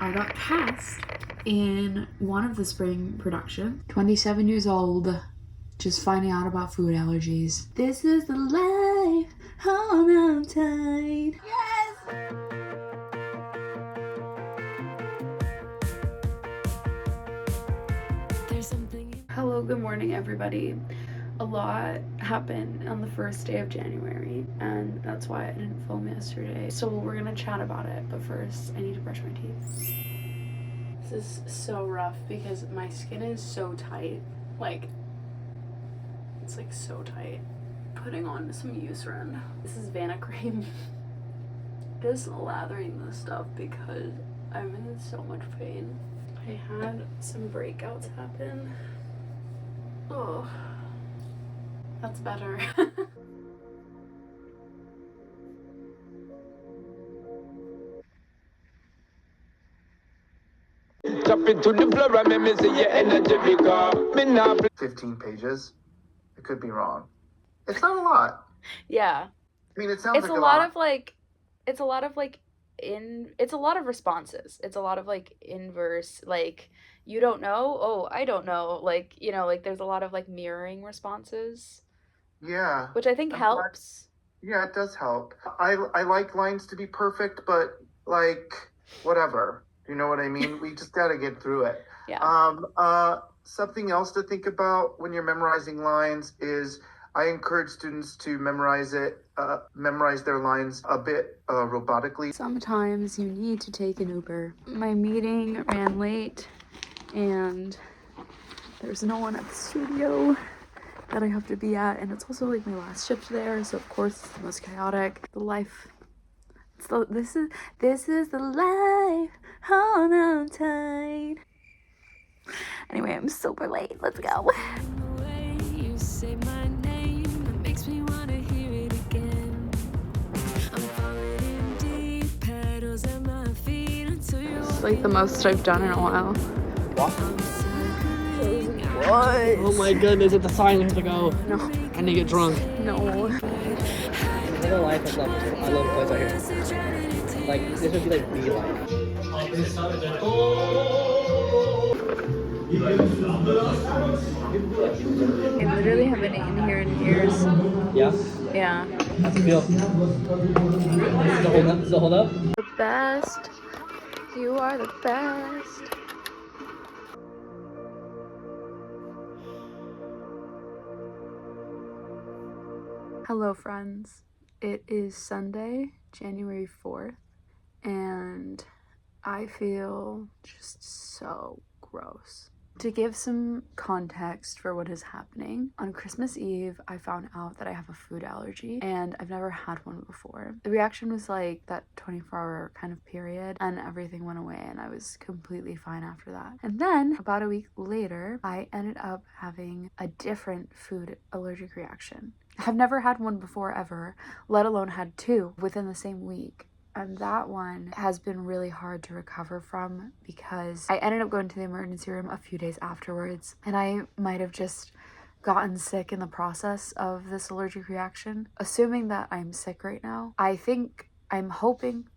I got cast in one of the spring productions. 27 years old, just finding out about food allergies. This is the life, hold on tight. Yes! Hello, good morning everybody. A lot happened on the first day of January, and that's why I didn't film yesterday. So we're gonna chat about it, but first I need to brush my teeth. This is so rough because my skin is so tight. Like, it's like so tight. Putting on some Eucerin. This is Vanna cream. Just lathering this stuff because I'm in so much pain. I had some breakouts happen. Oh, that's better. Tap into the floor and make me see your energy because me now 15 pages. I could be wrong. It's not a lot. Yeah. I mean, it sounds It's like a lot of like, it's a lot of responses. It's a lot of like inverse, like, you don't know, oh, I don't know, like, you know, like there's a lot of like mirroring responses, Yeah. which I think helps. Yeah, it does help. I like lines to be perfect, but like, whatever. You know what I mean? We just got to get through it. Yeah. Something else to think about when you're memorizing lines is I encourage students to memorize their lines a bit robotically. Sometimes you need to take an Uber. My meeting ran late and there's no one at the studio that I have to be at, and it's also like my last shift there, so of course it's the most chaotic. The life. This is the life. Hold on tight. Anyway, I'm super late. Let's go. This is like the most I've done in a while. What? What? Oh my goodness, it's a sign we have to go. No. I need to get drunk. No. Another life I love place out here. Like, this would be like me life. I literally haven't eaten here in years. Yeah? Yeah. How's it feel? Does it hold up? The best. You are the best. Hello, friends. It is Sunday, January 4th, and I feel just so gross. To give some context for what is happening, on Christmas Eve, I found out that I have a food allergy, and I've never had one before. The reaction was like that 24-hour kind of period, and everything went away, and I was completely fine after that. And then, about a week later, I ended up having a different food allergic reaction. I've never had one before ever, let alone had two within the same week. And that one has been really hard to recover from because I ended up going to the emergency room a few days afterwards, and I might have just gotten sick in the process of this allergic reaction. Assuming that I'm sick right now, I'm hoping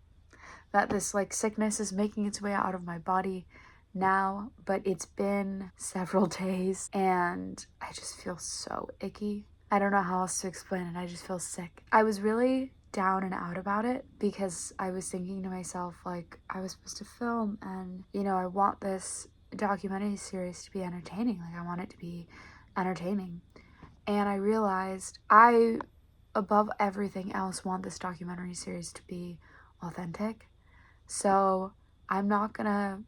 that this like sickness is making its way out of my body now, but it's been several days and I just feel so icky. I don't know how else to explain it. I just feel sick. I was really down and out about it because I was thinking to myself, like, I was supposed to film and, you know, I want this documentary series to be entertaining. Like, I want it to be entertaining. And I realized I, above everything else, want this documentary series to be authentic. So I'm not gonna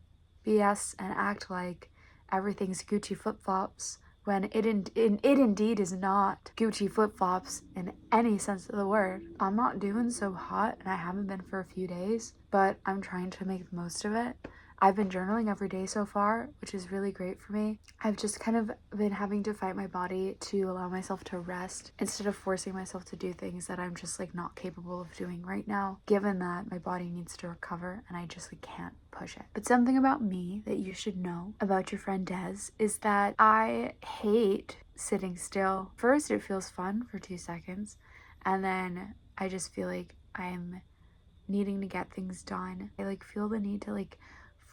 BS and act like everything's Gucci flip-flops when it indeed is not Gucci flip-flops in any sense of the word. I'm not doing so hot, and I haven't been for a few days, but I'm trying to make the most of it. I've been journaling every day so far, which is really great for me. I've just kind of been having to fight my body to allow myself to rest instead of forcing myself to do things that I'm just like not capable of doing right now, given that my body needs to recover and I just like can't push it. But something about me that you should know about your friend Des is that I hate sitting still. First, it feels fun for 2 seconds, and then I just feel like I'm needing to get things done. I like feel the need to like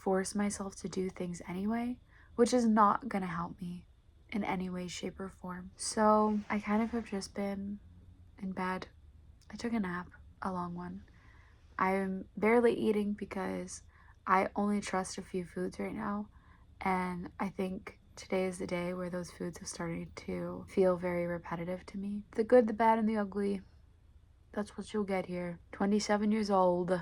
force myself to do things anyway, which is not gonna help me in any way, shape, or form. So I kind of have just been in bed. I took a nap, a long one. I'm barely eating because I only trust a few foods right now, and I think today is the day where those foods have started to feel very repetitive to me. The good, the bad, and the ugly. That's what you'll get here. 27 years old,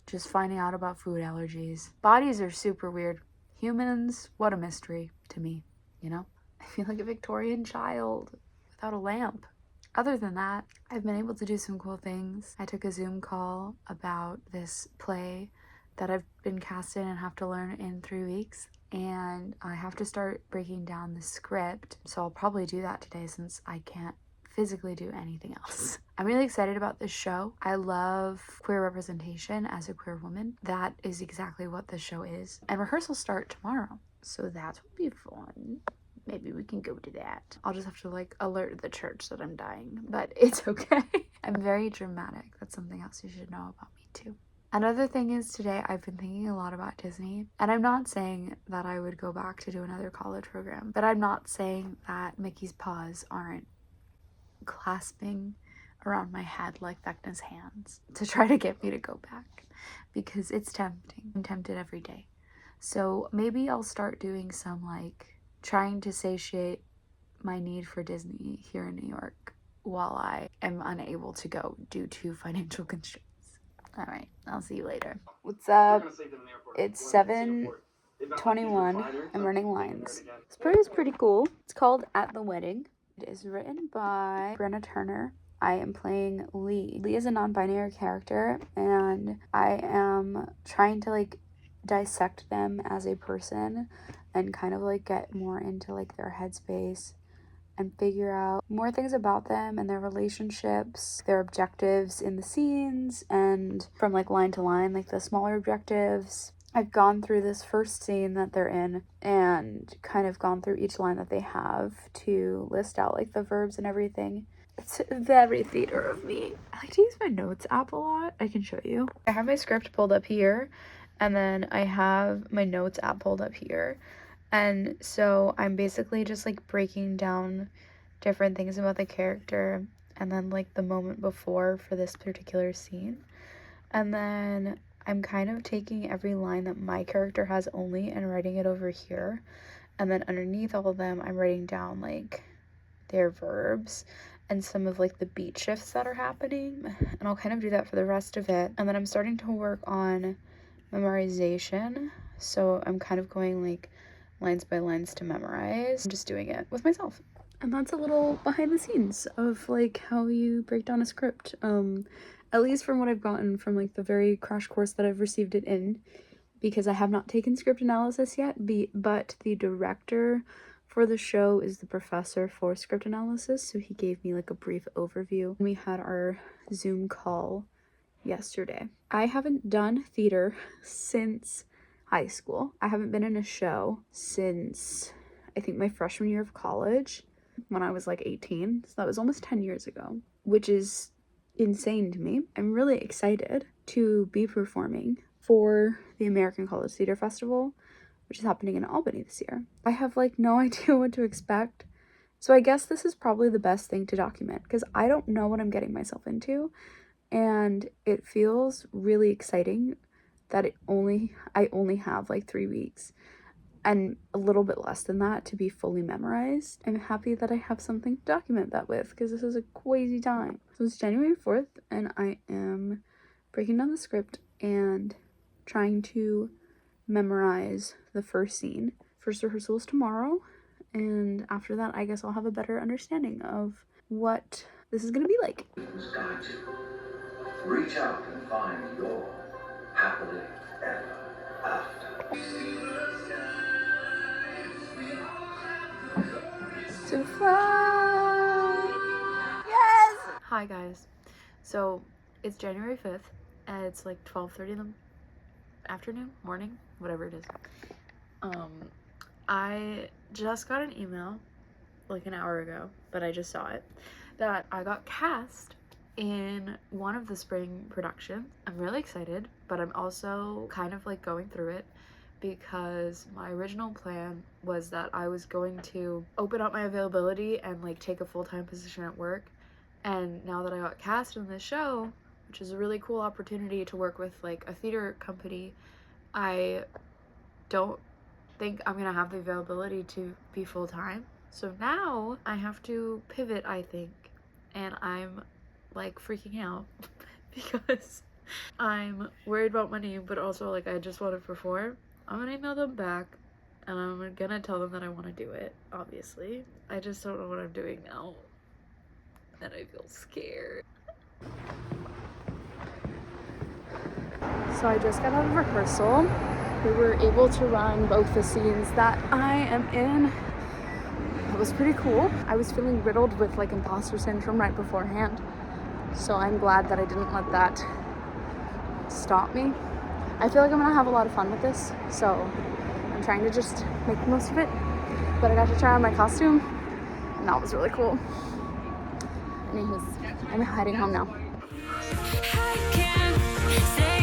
just finding out about food allergies. Bodies are super weird. Humans, what a mystery to me, you know? I feel like a Victorian child without a lamp. Other than that, I've been able to do some cool things. I took a Zoom call about this play that I've been cast in and have to learn in 3 weeks. And I have to start breaking down the script. So I'll probably do that today since I can't physically do anything else. I'm really excited about this show. I love queer representation as a queer woman. That is exactly what this show is. And rehearsals start tomorrow. So that will be fun. Maybe we can go to that. I'll just have to like alert the church that I'm dying, but it's okay. I'm very dramatic. That's something else you should know about me too. Another thing is today I've been thinking a lot about Disney, and I'm not saying that I would go back to do another college program, but I'm not saying that Mickey's paws aren't clasping around my head like Vecna's hands to try to get me to go back, because it's tempting. I'm tempted every day. So maybe I'll start doing some like trying to satiate my need for Disney here in New York while I am unable to go due to financial constraints. All right, I'll see you later. What's up? It's 7:21. I'm running lines. This play is pretty cool. It's called At the Wedding. It is written by Brenna Turner. I am playing Lee. Lee is a non-binary character, and I am trying to like dissect them as a person and kind of like get more into like their headspace and figure out more things about them and their relationships, their objectives in the scenes, and from like line to line, like the smaller objectives. I've gone through this first scene that they're in and kind of gone through each line that they have to list out like the verbs and everything. It's very theater of me. I like to use my notes app a lot. I can show you. I have my script pulled up here, and then I have my notes app pulled up here. And so I'm basically just like breaking down different things about the character and then like the moment before for this particular scene. And then I'm kind of taking every line that my character has only and writing it over here. And then underneath all of them, I'm writing down like their verbs and some of like the beat shifts that are happening. And I'll kind of do that for the rest of it. And then I'm starting to work on memorization. So I'm kind of going like lines by lines to memorize. I'm just doing it with myself. And that's a little behind the scenes of like how you break down a script. At least from what I've gotten from like the very crash course that I've received it in, because I have not taken script analysis yet, but the director for the show is the professor for script analysis, so he gave me like a brief overview. We had our Zoom call yesterday. I haven't done theater since high school. I haven't been in a show since I think my freshman year of college when I was like 18. So that was almost 10 years ago, which is insane to me. I'm really excited to be performing for the American College Theater Festival, which is happening in Albany this year. I have like no idea what to expect. So I guess this is probably the best thing to document because I don't know what I'm getting myself into, and it feels really exciting that I only have like 3 weeks and a little bit less than that to be fully memorized. I'm happy that I have something to document that with because this is a crazy time. So it's January 4th and I am breaking down the script and trying to memorize the first scene. First rehearsal is tomorrow, and after that I guess I'll have a better understanding of what this is gonna be like. Guide you. Reach out and find your happily ever after. To fly. Yes! Hi guys. So it's January 5th and it's like 12:30 in the afternoon, morning, whatever it is. I just got an email like an hour ago, but I just saw it, that I got cast in one of the spring productions. I'm really excited, but I'm also kind of like going through it because my original plan was that I was going to open up my availability and like take a full-time position at work. And now that I got cast in this show, which is a really cool opportunity to work with like a theater company, I don't think I'm gonna have the availability to be full-time. So now I have to pivot, I think, and I'm like freaking out because I'm worried about money, but also like I just want to perform. I'm gonna email them back and I'm gonna tell them that I want to do it, obviously. I just don't know what I'm doing now and I feel scared. So I just got out of rehearsal. We were able to run both the scenes that I am in. It was pretty cool. I was feeling riddled with like imposter syndrome right beforehand. So I'm glad that I didn't let that stop me. I feel like I'm gonna have a lot of fun with this. So I'm trying to just make the most of it. But I got to try on my costume and that was really cool. Anyways, I'm heading home now. I can't stay